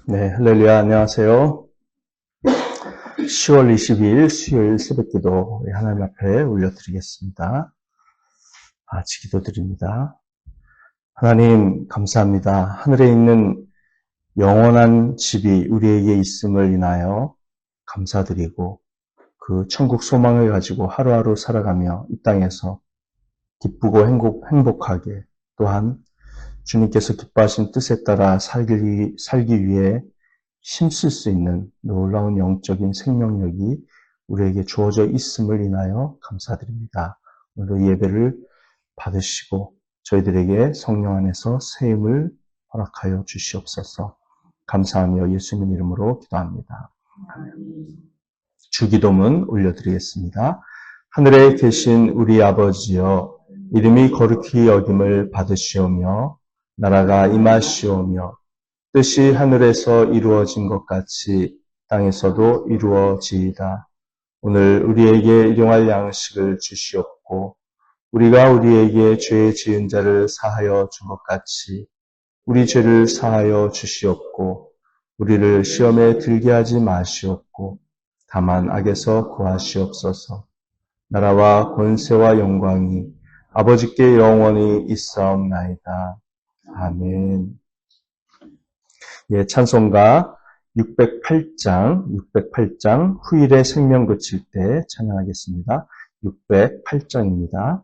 네, 할렐루야, 안녕하세요. 10월 22일 수요일 새벽기도 하나님 앞에 올려드리겠습니다. 같이 기도드립니다. 하나님 감사합니다. 하늘에 있는 영원한 집이 우리에게 있음을 인하여 감사드리고 그 천국 소망을 가지고 하루하루 살아가며 이 땅에서 기쁘고 행복하게 또한 주님께서 기뻐하신 뜻에 따라 살기 위해 힘쓸 수 있는 놀라운 영적인 생명력이 우리에게 주어져 있음을 인하여 감사드립니다. 오늘도 예배를 받으시고 저희들에게 성령 안에서 새 힘을 허락하여 주시옵소서. 감사하며 예수님 이름으로 기도합니다. 주기도문 올려드리겠습니다. 하늘에 계신 우리 아버지여, 이름이 거룩히 여김을 받으시오며 나라가 임하시오며 뜻이 하늘에서 이루어진 것 같이 땅에서도 이루어지이다. 오늘 우리에게 일용할 양식을 주시옵고 우리가 우리에게 죄 지은 자를 사하여 준 것 같이 우리 죄를 사하여 주시옵고 우리를 시험에 들게 하지 마시옵고 다만 악에서 구하시옵소서. 나라와 권세와 영광이 아버지께 영원히 있사옵나이다. 아멘. 예, 찬송가 608장 후일의 생명 그칠 때 찬양하겠습니다. 608장입니다.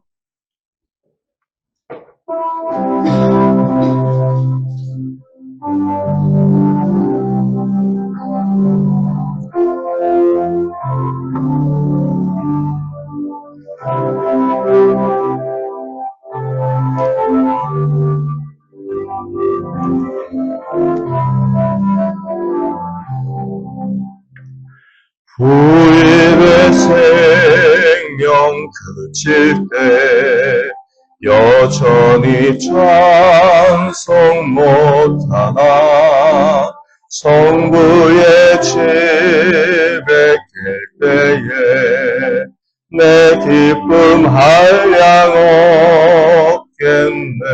후일의 생명 그칠 때 여전히 찬송 못하나 성부의 집에 갤 때에 내 기쁨 한량 없겠네.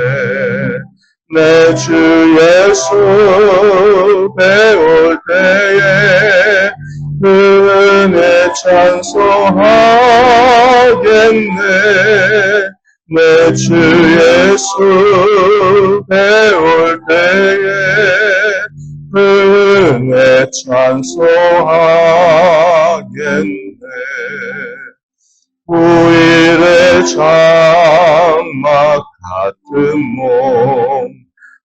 내 주 예수 배울 때에 은혜 찬송하겠네. 내 주 예수 배울 때에 은혜 찬송하겠네. 후일의 장막 같은 몸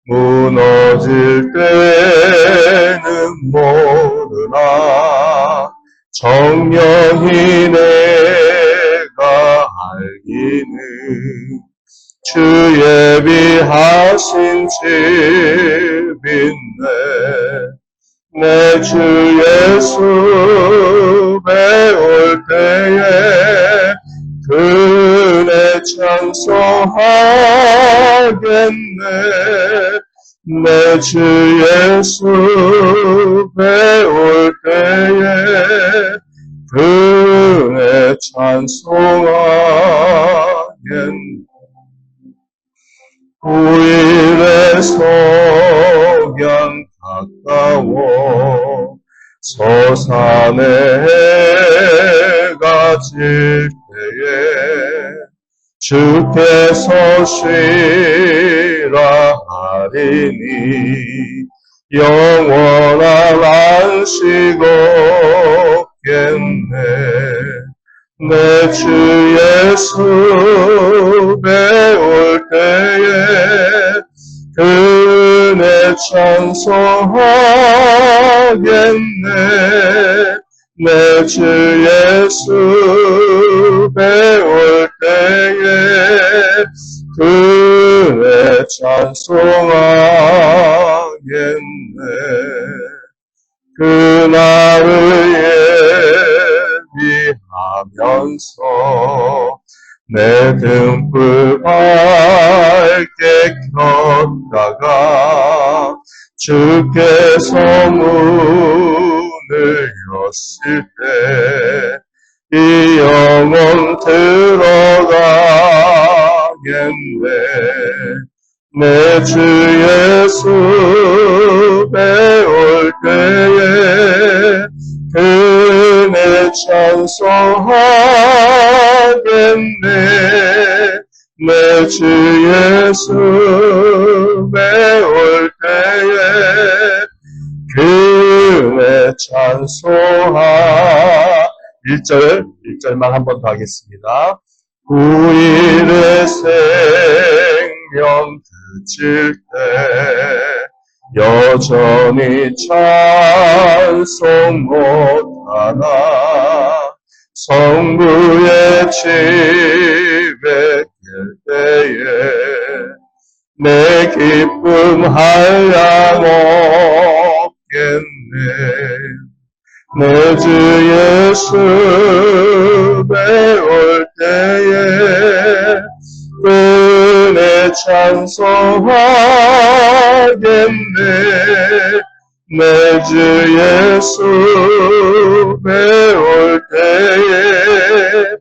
무너질 때는 모르나 정령이 내가 알기는 주 예비하신 집인네. 내 주 예수 배울 때에 그네 찬송하겠네. 내 주 예수 배울 때에 그네 찬송하겠네. 후일의 석양 가까워 서산의 해가 질 때에 주께서 쉬라 하리니 영원한 안식 없겠네. 내 주 예수 배울 때에 그네 찬송하겠네. 내 주 예수 배울 때에 그네 찬송하겠네. 그날을 예비하면서 내 등불 밝게 켰다가 주께서 문을 였을 때 이 영혼 들어가겠네. 내 주 예수 배울 때에 그네 찬송하겠네. 내 주 예수 배울 때에 그네 찬송하 1절만 한 번 더 하겠습니다. 우리의 생명 그칠 때 여전히 찬송 못하나 성부의 집에 길 때에 내 기쁨 한량 없겠네. 내 주 예수 배울 때에 은혜 찬송하겠네. 내 주 예수 배울 때에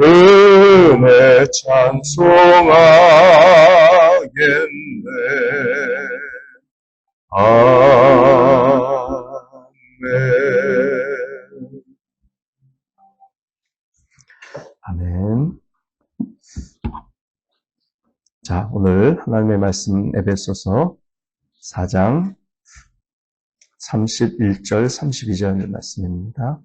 은혜 찬송하겠네. 아멘. 자, 오늘 하나님의 말씀 에베소서 4장 31절, 32절 말씀입니다.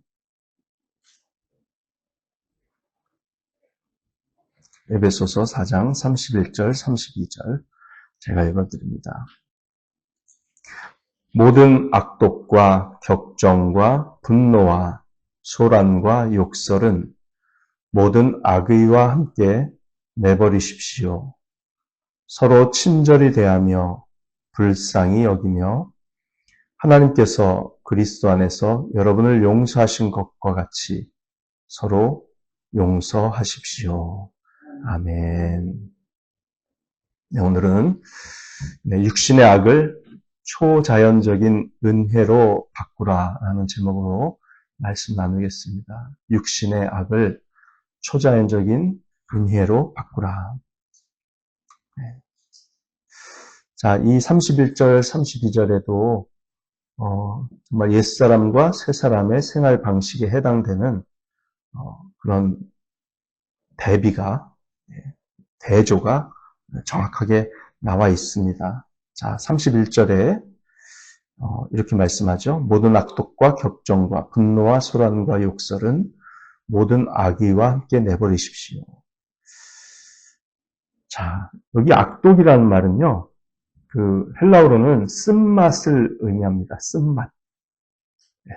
에베소서 4장 31절, 32절 제가 읽어드립니다. 모든 악독과 격정과 분노와 소란과 욕설은 모든 악의와 함께 내버리십시오. 서로 친절히 대하며 불쌍히 여기며 하나님께서 그리스도 안에서 여러분을 용서하신 것과 같이 서로 용서하십시오. 아멘. 네, 오늘은 육신의 악을 초자연적인 은혜로 바꾸라라는 제목으로 말씀 나누겠습니다. 육신의 악을 초자연적인 은혜로 바꾸라. 네. 자, 이 31절, 32절에도 정말 옛사람과 새사람의 생활 방식에 해당되는 그런 대비가, 대조가 정확하게 나와 있습니다. 자, 31절에 이렇게 말씀하죠. 모든 악독과 격정과 분노와 소란과 욕설은 모든 악의와 함께 내버리십시오. 자, 여기 악독이라는 말은요, 그 헬라어로는 쓴맛을 의미합니다. 쓴맛. 네,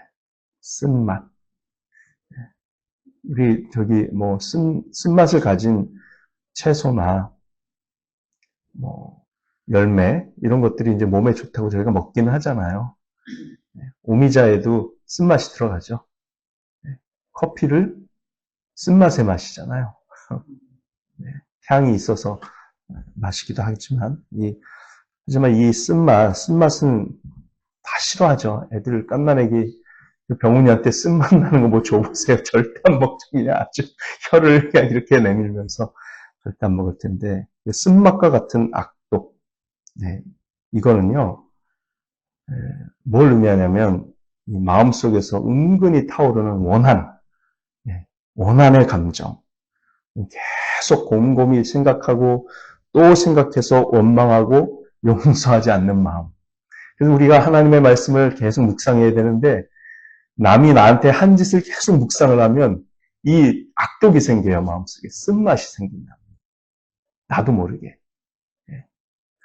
쓴맛. 네. 우리 쓴맛을 가진 채소나 열매 이런 것들이 이제 몸에 좋다고 저희가 먹기는 하잖아요. 네, 오미자에도 쓴맛이 들어가죠. 네, 커피를 쓴맛에 마시잖아요. 네, 향이 있어서 마시기도 하지만 하지만 이 쓴맛은 다 싫어하죠. 애들 갓난애기 병훈이한테 쓴맛 나는 거 뭐 줘보세요. 절대 안 먹죠. 그냥 아주 혀를 그냥 이렇게 내밀면서 절대 안 먹을 텐데 쓴맛과 같은 악독. 네, 이거는요. 뭘 의미하냐면 이 마음속에서 은근히 타오르는 원한의 감정. 계속 곰곰이 생각하고 또 생각해서 원망하고 용서하지 않는 마음. 그래서 우리가 하나님의 말씀을 계속 묵상해야 되는데 남이 나한테 한 짓을 계속 묵상을 하면 이 악독이 생겨요. 마음속에 쓴맛이 생긴다. 나도 모르게.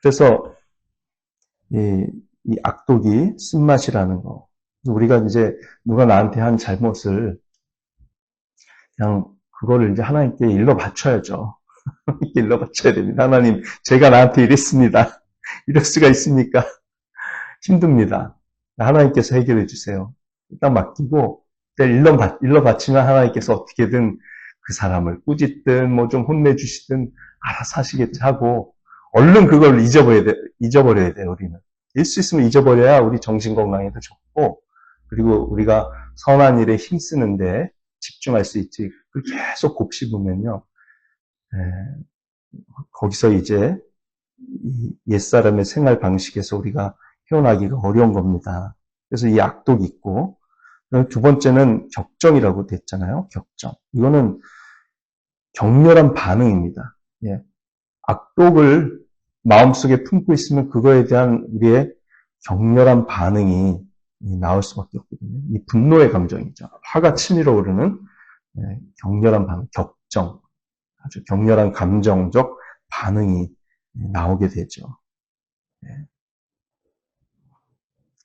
그래서 이 악독이 쓴맛이라는 거. 우리가 이제 누가 나한테 한 잘못을 그냥 그거를 이제 하나님께 일러 바쳐야죠. 일러 바쳐야 됩니다. 하나님, 제가 나한테 이랬습니다. 이럴 수가 있습니까? 힘듭니다. 하나님께서 해결해 주세요. 일단 맡기고 일러 바치면 하나님께서 어떻게든 그 사람을 꾸짖든 뭐 좀 혼내주시든 알아서 하시겠지 하고 얼른 그걸 잊어버려야 돼요. 우리는. 일 수 있으면 잊어버려야 우리 정신 건강에도 좋고 그리고 우리가 선한 일에 힘쓰는데 집중할 수 있지. 그걸 계속 곱씹으면요. 거기서 이제 이 옛사람의 생활 방식에서 우리가 헤어나기가 어려운 겁니다. 그래서 이 악독이 있고, 두 번째는 격정이라고 됐잖아요. 격정. 이거는 격렬한 반응입니다. 예. 악독을 마음속에 품고 있으면 그거에 대한 우리의 격렬한 반응이 나올 수밖에 없거든요. 이 분노의 감정이죠. 화가 치밀어 오르는 격렬한 반응, 격정. 아주 격렬한 감정적 반응이 나오게 되죠.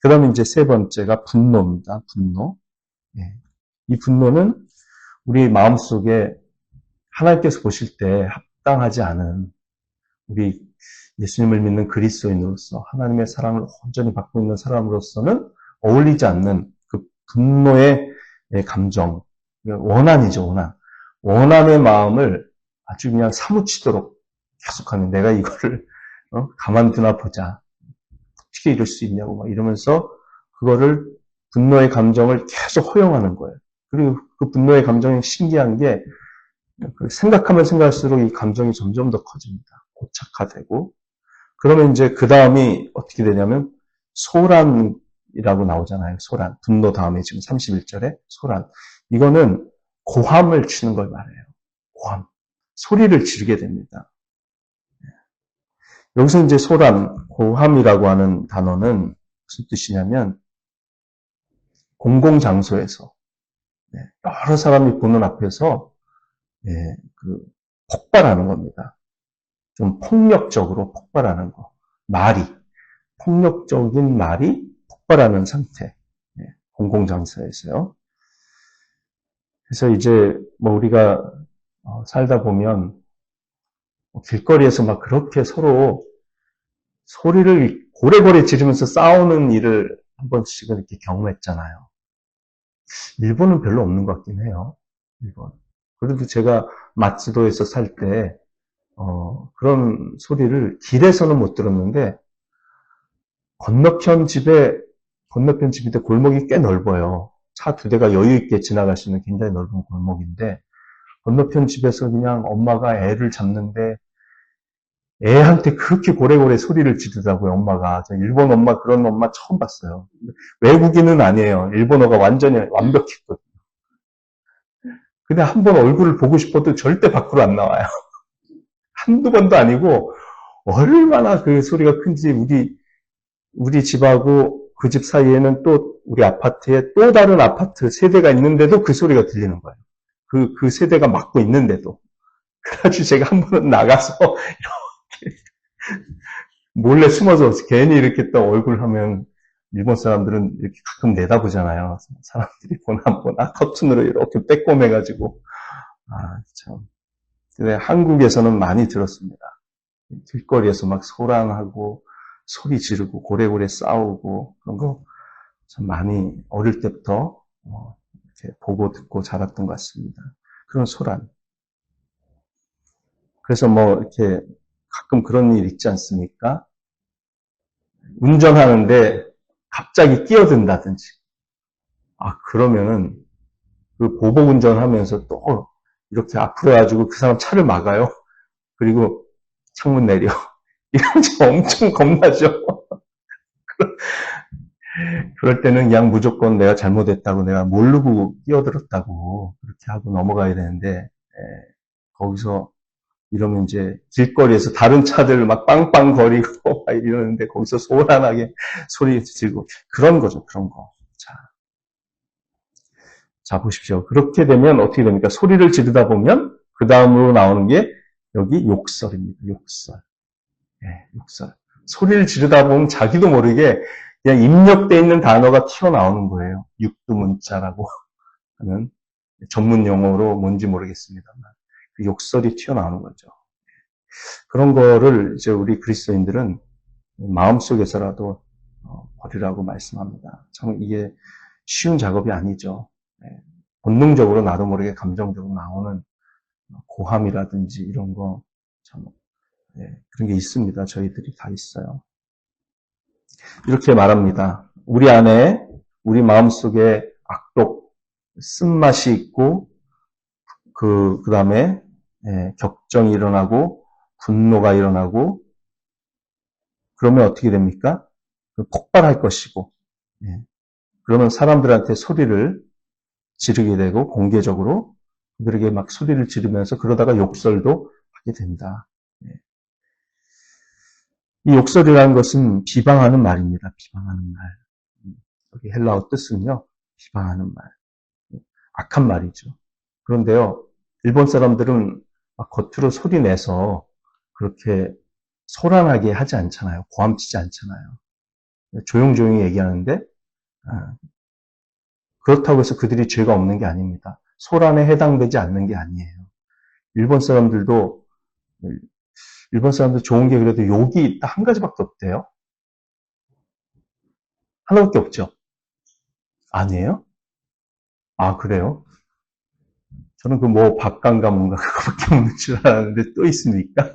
그 다음에 이제 세 번째가 분노입니다. 분노. 이 분노는 우리 마음속에 하나님께서 보실 때 합당하지 않은 우리 예수님을 믿는 그리스도인으로서 하나님의 사랑을 온전히 받고 있는 사람으로서는 어울리지 않는 그 분노의 감정, 원한이죠, 원한. 원한의 마음을 아주 그냥 사무치도록 계속하는 내가 이거를 가만두나 보자. 어떻게 이럴 수 있냐고 막 이러면서 그거를 분노의 감정을 계속 허용하는 거예요. 그리고 그 분노의 감정이 신기한 게 생각하면 생각할수록 이 감정이 점점 더 커집니다. 고착화되고. 그러면 이제 그 다음이 어떻게 되냐면 소란이라고 나오잖아요. 소란. 분노 다음에 지금 31절에 소란. 이거는 고함을 치는 걸 말해요. 고함. 소리를 지르게 됩니다. 여기서 이제 소란, 고함이라고 하는 단어는 무슨 뜻이냐면 공공장소에서 여러 사람이 보는 앞에서 폭발하는 겁니다. 좀 폭력적으로 폭발하는 거. 말이, 폭력적인 말이 폭발하는 상태. 공공장소에서요. 그래서 이제 뭐 우리가 살다 보면 길거리에서 막 그렇게 서로 소리를 고래고래 지르면서 싸우는 일을 한 번씩은 이렇게 경험했잖아요. 일본은 별로 없는 것 같긴 해요. 일본. 그래도 제가 마츠도에서 살 때, 그런 소리를 길에서는 못 들었는데, 건너편 집인데 골목이 꽤 넓어요. 차 두 대가 여유 있게 지나갈 수 있는 굉장히 넓은 골목인데, 건너편 집에서 그냥 엄마가 애를 잡는데, 애한테 그렇게 고래고래 소리를 지르더라고요, 엄마가. 저 일본 엄마, 그런 엄마 처음 봤어요. 외국인은 아니에요. 일본어가 완전히 완벽했거든요. 근데 한 번 얼굴을 보고 싶어도 절대 밖으로 안 나와요. 한두 번도 아니고, 얼마나 그 소리가 큰지 우리 집하고 그 집 사이에는 또 우리 아파트에 또 다른 아파트 세대가 있는데도 그 소리가 들리는 거예요. 그 세대가 맡고 있는데도. 그래가지고 제가 한 번은 나가서 몰래 숨어서 괜히 이렇게 또 얼굴 하면 일본 사람들은 이렇게 가끔 내다보잖아요. 사람들이 보나 커튼으로 이렇게 빼꼼해가지고. 참. 근데 한국에서는 많이 들었습니다. 길거리에서 막 소란하고 소리 지르고 고래고래 싸우고 그런 거 참 많이 어릴 때부터 이렇게 보고 듣고 자랐던 것 같습니다. 그런 소란. 그래서 뭐 이렇게 가끔 그런 일 있지 않습니까? 운전하는데 갑자기 끼어든다든지. 그러면은 그 보복 운전하면서 또 이렇게 앞으로 해가지고 그 사람 차를 막아요. 그리고 창문 내려. 이러면 엄청 겁나죠. 그럴 때는 그냥 무조건 내가 잘못했다고 내가 모르고 끼어들었다고 그렇게 하고 넘어가야 되는데 거기서 이러면 이제 길거리에서 다른 차들 막 빵빵거리고 막 이러는데 거기서 소란하게 소리 지르고 그런 거죠. 그런 거. 자 보십시오. 그렇게 되면 어떻게 됩니까? 소리를 지르다 보면 그 다음으로 나오는 게 여기 욕설입니다. 욕설. 욕설. 소리를 지르다 보면 자기도 모르게 그냥 입력되어 있는 단어가 튀어나오는 거예요. 육두문자라고 하는 전문 용어로 뭔지 모르겠습니다만 그 욕설이 튀어나오는 거죠. 그런 거를 이제 우리 그리스도인들은 마음속에서라도 버리라고 말씀합니다. 참 이게 쉬운 작업이 아니죠. 본능적으로 나도 모르게 감정적으로 나오는 고함이라든지 이런 거 참 그런 게 있습니다. 저희들이 다 있어요. 이렇게 말합니다. 우리 안에 우리 마음속에 악독, 쓴맛이 있고 그 다음에 격정이 일어나고 분노가 일어나고 그러면 어떻게 됩니까? 폭발할 것이고, 예. 그러면 사람들한테 소리를 지르게 되고 공개적으로 그들에게 막 소리를 지르면서 그러다가 욕설도 하게 된다. 예. 이 욕설이라는 것은 비방하는 말입니다. 비방하는 말. 여기 헬라어 뜻은요, 비방하는 말. 악한 말이죠. 그런데요, 일본 사람들은 막 겉으로 소리 내서 그렇게 소란하게 하지 않잖아요. 고함치지 않잖아요. 조용조용히 얘기하는데, 그렇다고 해서 그들이 죄가 없는 게 아닙니다. 소란에 해당되지 않는 게 아니에요. 일본 사람들도, 일본 사람들 좋은 게 그래도 욕이 딱 한 가지밖에 없대요. 하나밖에 없죠. 아니에요? 아, 그래요? 저는 그 뭐 밥강가 뭔가 그거밖에 없는 줄 알았는데 또 있습니까?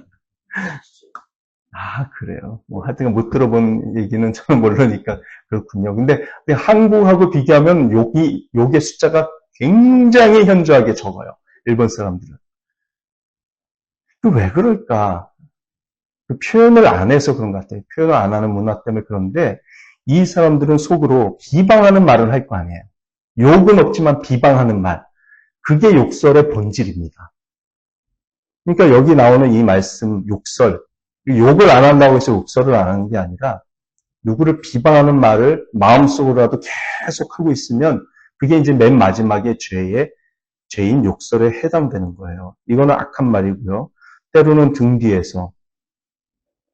아, 그래요. 뭐 하여튼 못 들어본 얘기는 저는 모르니까 그렇군요. 근데 한국하고 비교하면 욕의 숫자가 굉장히 현저하게 적어요. 일본 사람들은. 그 왜 그럴까? 그 표현을 안 해서 그런 것 같아요. 표현을 안 하는 문화 때문에 그런데 이 사람들은 속으로 비방하는 말을 할 거 아니에요. 욕은 없지만 비방하는 말. 그게 욕설의 본질입니다. 그러니까 여기 나오는 이 말씀, 욕설. 욕을 안 한다고 해서 욕설을 안 하는 게 아니라 누구를 비방하는 말을 마음속으로라도 계속 하고 있으면 그게 이제 맨 마지막에 죄인 욕설에 해당되는 거예요. 이거는 악한 말이고요. 때로는 등 뒤에서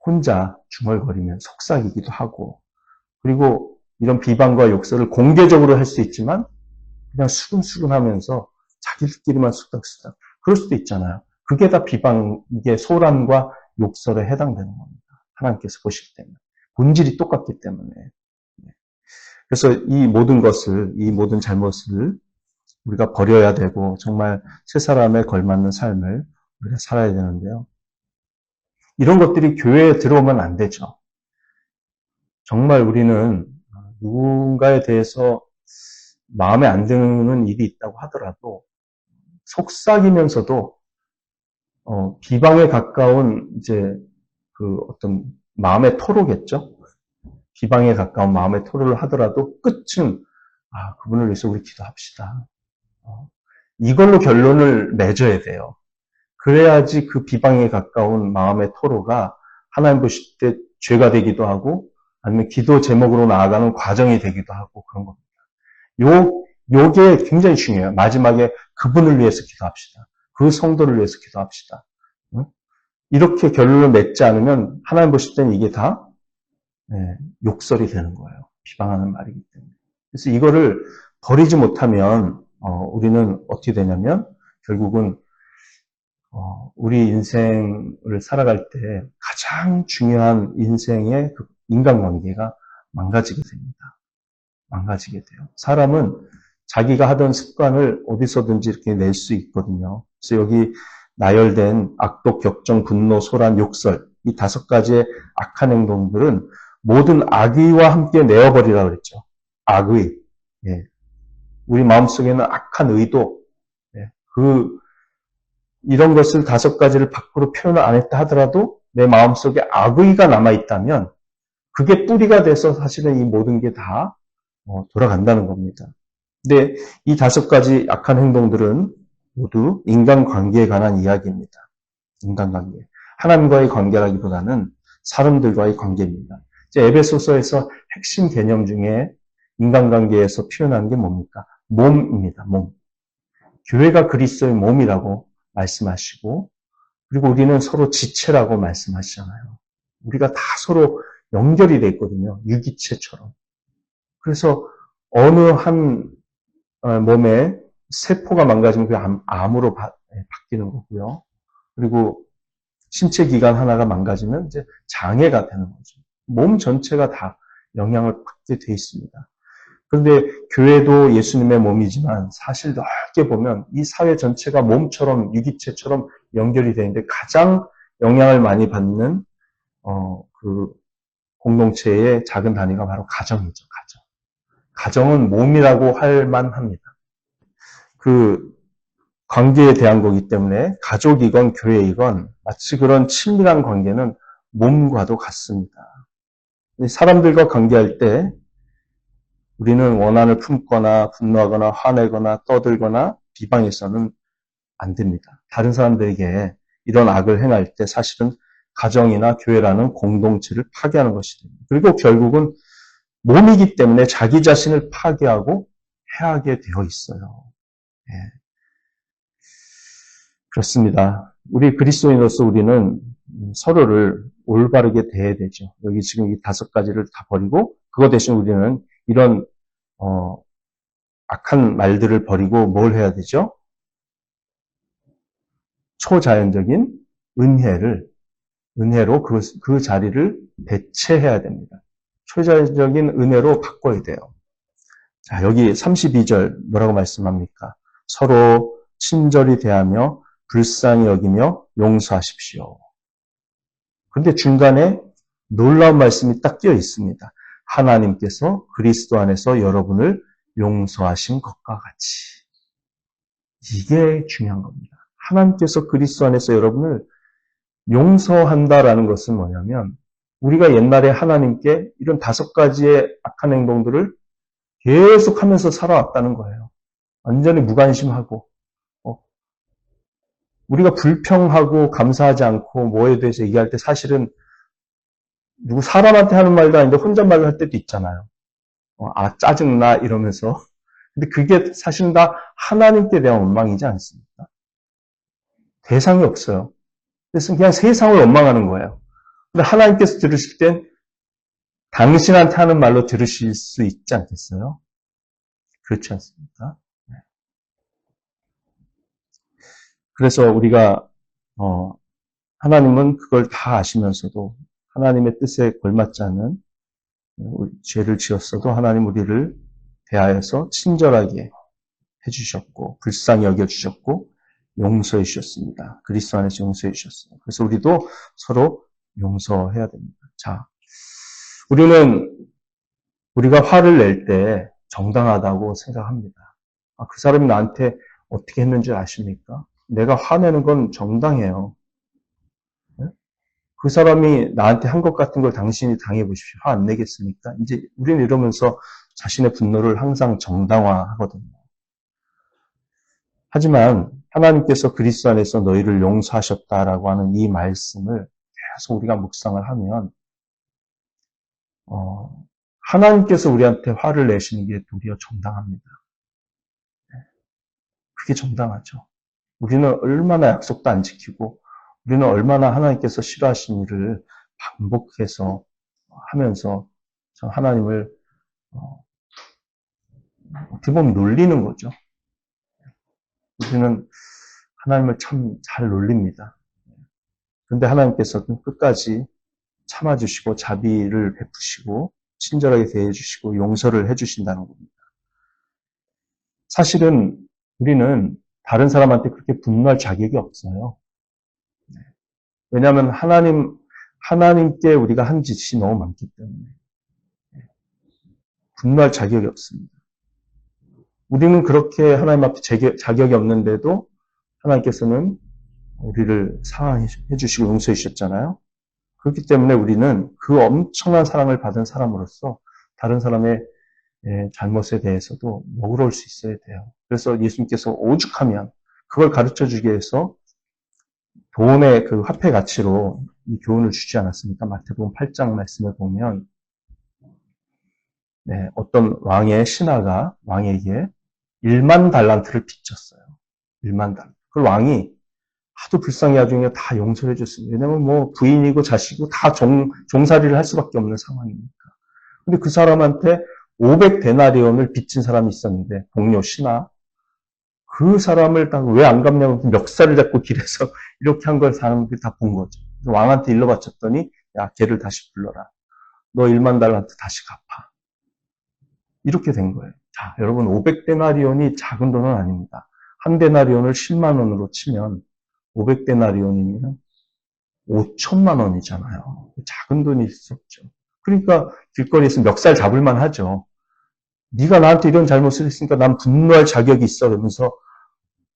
혼자 중얼거리면 속삭이기도 하고 그리고 이런 비방과 욕설을 공개적으로 할 수 있지만 그냥 수근수근 하면서 자기들끼리만 수닥수닥 그럴 수도 있잖아요. 그게 다 이게 소란과 욕설에 해당되는 겁니다. 하나님께서 보실 때는. 본질이 똑같기 때문에. 그래서 이 모든 잘못을 우리가 버려야 되고 정말 새 사람에 걸맞는 삶을 우리가 살아야 되는데요. 이런 것들이 교회에 들어오면 안 되죠. 정말 우리는 누군가에 대해서 마음에 안 드는 일이 있다고 하더라도 속삭이면서도 비방에 가까운 이제 그 어떤 마음의 토로겠죠. 비방에 가까운 마음의 토로를 하더라도 끝은 그분을 위해서 우리 기도합시다. 이걸로 결론을 맺어야 돼요. 그래야지 그 비방에 가까운 마음의 토로가 하나님 보실 때 죄가 되기도 하고 아니면 기도 제목으로 나아가는 과정이 되기도 하고 그런 겁니다. 요게 굉장히 중요해요. 마지막에 그분을 위해서 기도합시다. 그 성도를 위해서 기도합시다. 이렇게 결론을 맺지 않으면 하나님 보실 때는 이게 다 욕설이 되는 거예요. 비방하는 말이기 때문에. 그래서 이거를 버리지 못하면 우리는 어떻게 되냐면 결국은 우리 인생을 살아갈 때 가장 중요한 인생의 그 인간관계가 망가지게 됩니다. 망가지게 돼요. 사람은 자기가 하던 습관을 어디서든지 이렇게 낼 수 있거든요. 그래서 여기 나열된 악독, 격정, 분노, 소란, 욕설 이 5가지의 악한 행동들은 모든 악의와 함께 내어버리라고 그랬죠. 악의. 예. 우리 마음속에는 악한 의도, 예. 이런 것을 5가지를 밖으로 표현을 안 했다 하더라도 내 마음속에 악의가 남아있다면 그게 뿌리가 돼서 사실은 이 모든 게 다 돌아간다는 겁니다. 근데 이 5가지 악한 행동들은 모두 인간관계에 관한 이야기입니다. 인간관계. 하나님과의 관계라기보다는 사람들과의 관계입니다. 이제 에베소서에서 핵심 개념 중에 인간관계에서 표현한 게 뭡니까? 몸입니다. 몸. 교회가 그리스도의 몸이라고 말씀하시고 그리고 우리는 서로 지체라고 말씀하시잖아요. 우리가 다 서로 연결이 돼 있거든요. 유기체처럼. 그래서 어느 한 몸에 세포가 망가지면 그게 암으로 바뀌는 거고요. 그리고 신체 기관 하나가 망가지면 이제 장애가 되는 거죠. 몸 전체가 다 영향을 받게 돼 있습니다. 그런데 교회도 예수님의 몸이지만 사실 넓게 보면 이 사회 전체가 몸처럼 유기체처럼 연결이 되는데 가장 영향을 많이 받는 그 공동체의 작은 단위가 바로 가정이죠. 가정. 가정은 몸이라고 할 만합니다. 그 관계에 대한 거기 때문에 가족이건 교회이건 마치 그런 친밀한 관계는 몸과도 같습니다. 사람들과 관계할 때 우리는 원한을 품거나 분노하거나 화내거나 떠들거나 비방해서는 안 됩니다. 다른 사람들에게 이런 악을 행할 때 사실은 가정이나 교회라는 공동체를 파괴하는 것이 됩니다. 그리고 결국은 몸이기 때문에 자기 자신을 파괴하고 해하게 되어 있어요. 예. 그렇습니다. 우리 그리스도인으로서 우리는 서로를 올바르게 대해야 되죠. 여기 지금 이 5가지를 다 버리고 그거 대신 우리는 이런 악한 말들을 버리고 뭘 해야 되죠? 초자연적인 은혜로 그 자리를 대체해야 됩니다. 초자연적인 은혜로 바꿔야 돼요. 자, 여기 32절 뭐라고 말씀합니까? 서로 친절히 대하며 불쌍히 여기며 용서하십시오. 그런데 중간에 놀라운 말씀이 딱 끼어 있습니다. 하나님께서 그리스도 안에서 여러분을 용서하신 것과 같이. 이게 중요한 겁니다. 하나님께서 그리스도 안에서 여러분을 용서한다라는 것은 뭐냐면 우리가 옛날에 하나님께 이런 5가지의 악한 행동들을 계속 하면서 살아왔다는 거예요. 완전히 무관심하고 우리가 불평하고 감사하지 않고 뭐에 대해서 얘기할 때 사실은 누구 사람한테 하는 말도 아닌데 혼잣말을 할 때도 있잖아요. 짜증나 이러면서. 근데 그게 사실은 다 하나님께 대한 원망이지 않습니까? 대상이 없어요. 그래서 그냥 세상을 원망하는 거예요. 근데 하나님께서 들으실 땐 당신한테 하는 말로 들으실 수 있지 않겠어요? 그렇지 않습니까? 그래서 우리가 하나님은 그걸 다 아시면서도 하나님의 뜻에 걸맞지 않은 죄를 지었어도 하나님 우리를 대하여서 친절하게 해주셨고 불쌍히 여겨주셨고 용서해 주셨습니다. 그리스도 안에서 용서해 주셨어요. 그래서 우리도 서로 용서해야 됩니다. 자, 우리가 화를 낼 때 정당하다고 생각합니다. 그 사람이 나한테 어떻게 했는지 아십니까? 내가 화내는 건 정당해요. 그 사람이 나한테 한 것 같은 걸 당신이 당해보십시오. 화 안 내겠습니까? 이제 우리는 이러면서 자신의 분노를 항상 정당화하거든요. 하지만 하나님께서 그리스도 안에서 너희를 용서하셨다라고 하는 이 말씀을 계속 우리가 묵상을 하면 하나님께서 우리한테 화를 내시는 게 도리어 정당합니다. 그게 정당하죠. 우리는 얼마나 약속도 안 지키고 우리는 얼마나 하나님께서 싫어하신 일을 반복해서 하면서 하나님을 어떻게 보면 놀리는 거죠. 우리는 하나님을 참 잘 놀립니다. 그런데 하나님께서는 끝까지 참아주시고 자비를 베푸시고 친절하게 대해주시고 용서를 해주신다는 겁니다. 사실은 우리는 다른 사람한테 그렇게 분노할 자격이 없어요. 왜냐하면 하나님께 우리가 한 짓이 너무 많기 때문에 분노할 자격이 없습니다. 우리는 그렇게 하나님 앞에 자격이 없는데도 하나님께서는 우리를 사랑해 주시고 용서해 주셨잖아요. 그렇기 때문에 우리는 그 엄청난 사랑을 받은 사람으로서 다른 사람의 잘못에 대해서도 너그러울 수 있어야 돼요. 그래서 예수님께서 오죽하면 그걸 가르쳐 주기 위해서 돈의 그 화폐 가치로 이 교훈을 주지 않았습니까? 마태복음 8장 말씀을 보면 어떤 왕의 신하가 왕에게 1만 달란트를 빚졌어요. 1만 달란트. 그 왕이 하도 불쌍히 아중에 다 용서해 줬습니다. 왜냐면 뭐 부인이고 자식이고 다 종살이를 할 수밖에 없는 상황이니까. 근데 그 사람한테 500데나리온을 빚진 사람이 있었는데 동료 신하. 그 사람을 왜 안 갚냐고 멱살을 잡고 길에서 이렇게 한 걸 사람들이 다 본 거죠. 왕한테 일러 바쳤더니 야 걔를 다시 불러라. 너 1만 달란트 다시 갚아. 이렇게 된 거예요. 자, 여러분 500데나리온이 작은 돈은 아닙니다. 한 데나리온을 10만 원으로 치면 500데나리온이면 5천만 원이잖아요. 작은 돈이 있었죠. 그러니까 길거리에서 멱살 잡을만 하죠. 네가 나한테 이런 잘못을 했으니까 난 분노할 자격이 있어. 그러면서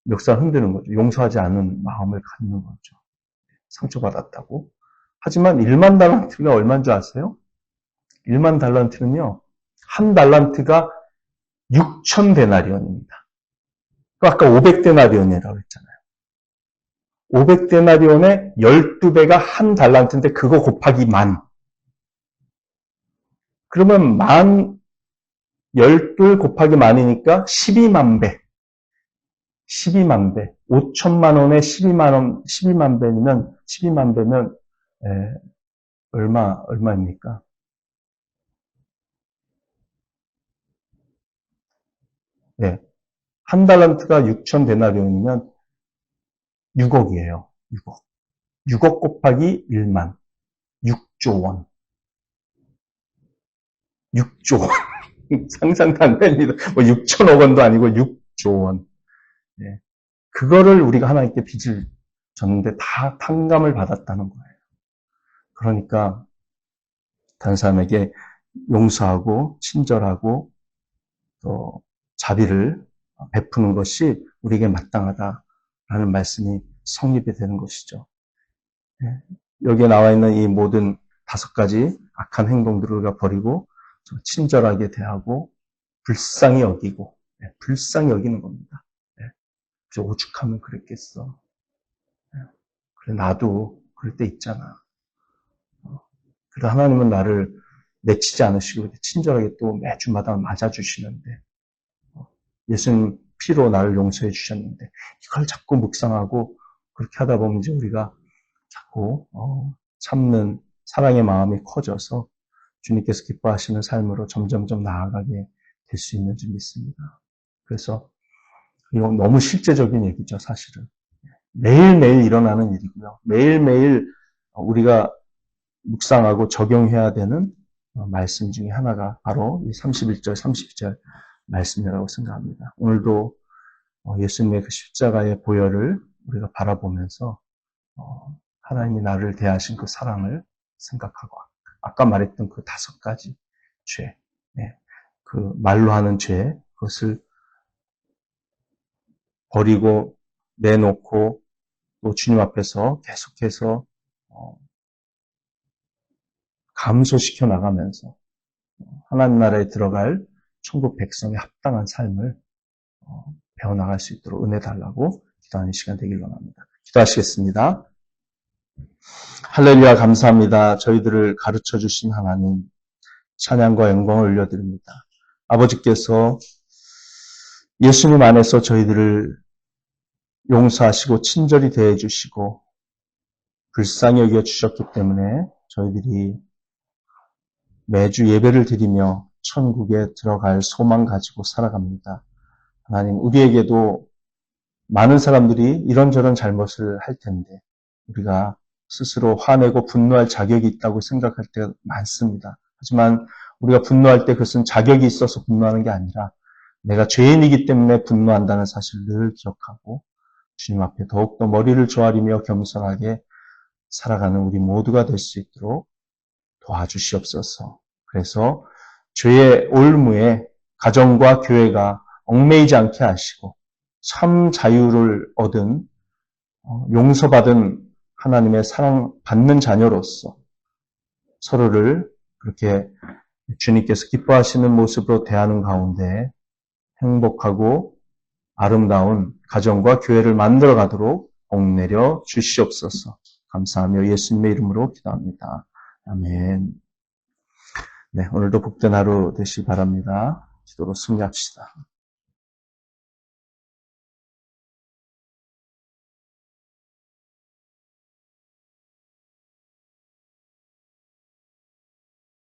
멱살 흔드는 거죠. 용서하지 않은 마음을 갖는 거죠. 상처받았다고. 하지만 1만 달란트가 얼마인 줄 아세요? 1만 달란트는요, 한 달란트가 6천 데나리온입니다. 아까 500데나리온이라고 했잖아요. 500데나리온의 12배가 한 달란트인데 그거 곱하기 만. 그러면 12 곱하기 만이니까 12만 배. 12만 배. 5천만 원에 12만 배면, 12만 배면, 얼마입니까? 네. 한 달란트가 6천 데나리온이면 6억이에요. 6억. 6억 곱하기 1만. 6조 원. 6조 원. 상상도 안 됩니다. 뭐 6천억 원도 아니고 6조 원. 예. 그거를 우리가 하나님께 빚을 졌는데 다 탕감을 받았다는 거예요. 그러니까 다른 사람에게 용서하고 친절하고 또 자비를 베푸는 것이 우리에게 마땅하다라는 말씀이 성립이 되는 것이죠. 예. 여기에 나와 있는 이 모든 5가지 악한 행동들을 우리가 버리고 친절하게 대하고 불쌍히 여기고, 불쌍히 여기는 겁니다. 저 오죽하면 그랬겠어. 그래, 나도 그럴 때 있잖아. 그래도 하나님은 나를 내치지 않으시고 친절하게 또 매주마다 맞아주시는데, 예수님 피로 나를 용서해 주셨는데, 이걸 자꾸 묵상하고 그렇게 하다 보면 이제 우리가 자꾸 참는 사랑의 마음이 커져서 주님께서 기뻐하시는 삶으로 점점점 나아가게 될 수 있는 줄 믿습니다. 그래서 이건 너무 실제적인 얘기죠, 사실은. 매일매일 일어나는 일이고요. 매일매일 우리가 묵상하고 적용해야 되는 말씀 중에 하나가 바로 이 31절, 32절 말씀이라고 생각합니다. 오늘도 예수님의 그 십자가의 보혈을 우리가 바라보면서 하나님이 나를 대하신 그 사랑을 생각하고 아까 말했던 그 5가지 죄, 그 말로 하는 죄, 그것을 버리고 내놓고 또 주님 앞에서 계속해서 감소시켜 나가면서 하나님 나라에 들어갈 천국 백성의 합당한 삶을 배워나갈 수 있도록 은혜 달라고 기도하는 시간 되길 원합니다. 기도하시겠습니다. 할렐루야, 감사합니다. 저희들을 가르쳐 주신 하나님, 찬양과 영광을 올려드립니다. 아버지께서 예수님 안에서 저희들을 용서하시고 친절히 대해주시고 불쌍히 여겨주셨기 때문에 저희들이 매주 예배를 드리며 천국에 들어갈 소망 가지고 살아갑니다. 하나님, 우리에게도 많은 사람들이 이런저런 잘못을 할 텐데 우리가 스스로 화내고 분노할 자격이 있다고 생각할 때가 많습니다. 하지만 우리가 분노할 때 그것은 자격이 있어서 분노하는 게 아니라 내가 죄인이기 때문에 분노한다는 사실을 늘 기억하고 주님 앞에 더욱더 머리를 조아리며 겸손하게 살아가는 우리 모두가 될 수 있도록 도와주시옵소서. 그래서 죄의 올무에 가정과 교회가 얽매이지 않게 하시고 참 자유를 얻은 용서받은 하나님의 사랑받는 자녀로서 서로를 그렇게 주님께서 기뻐하시는 모습으로 대하는 가운데 행복하고 아름다운 가정과 교회를 만들어 가도록 복내려 주시옵소서. 감사하며 예수님의 이름으로 기도합니다. 아멘. 네, 오늘도 복된 하루 되시기 바랍니다. 기도로 승리합시다.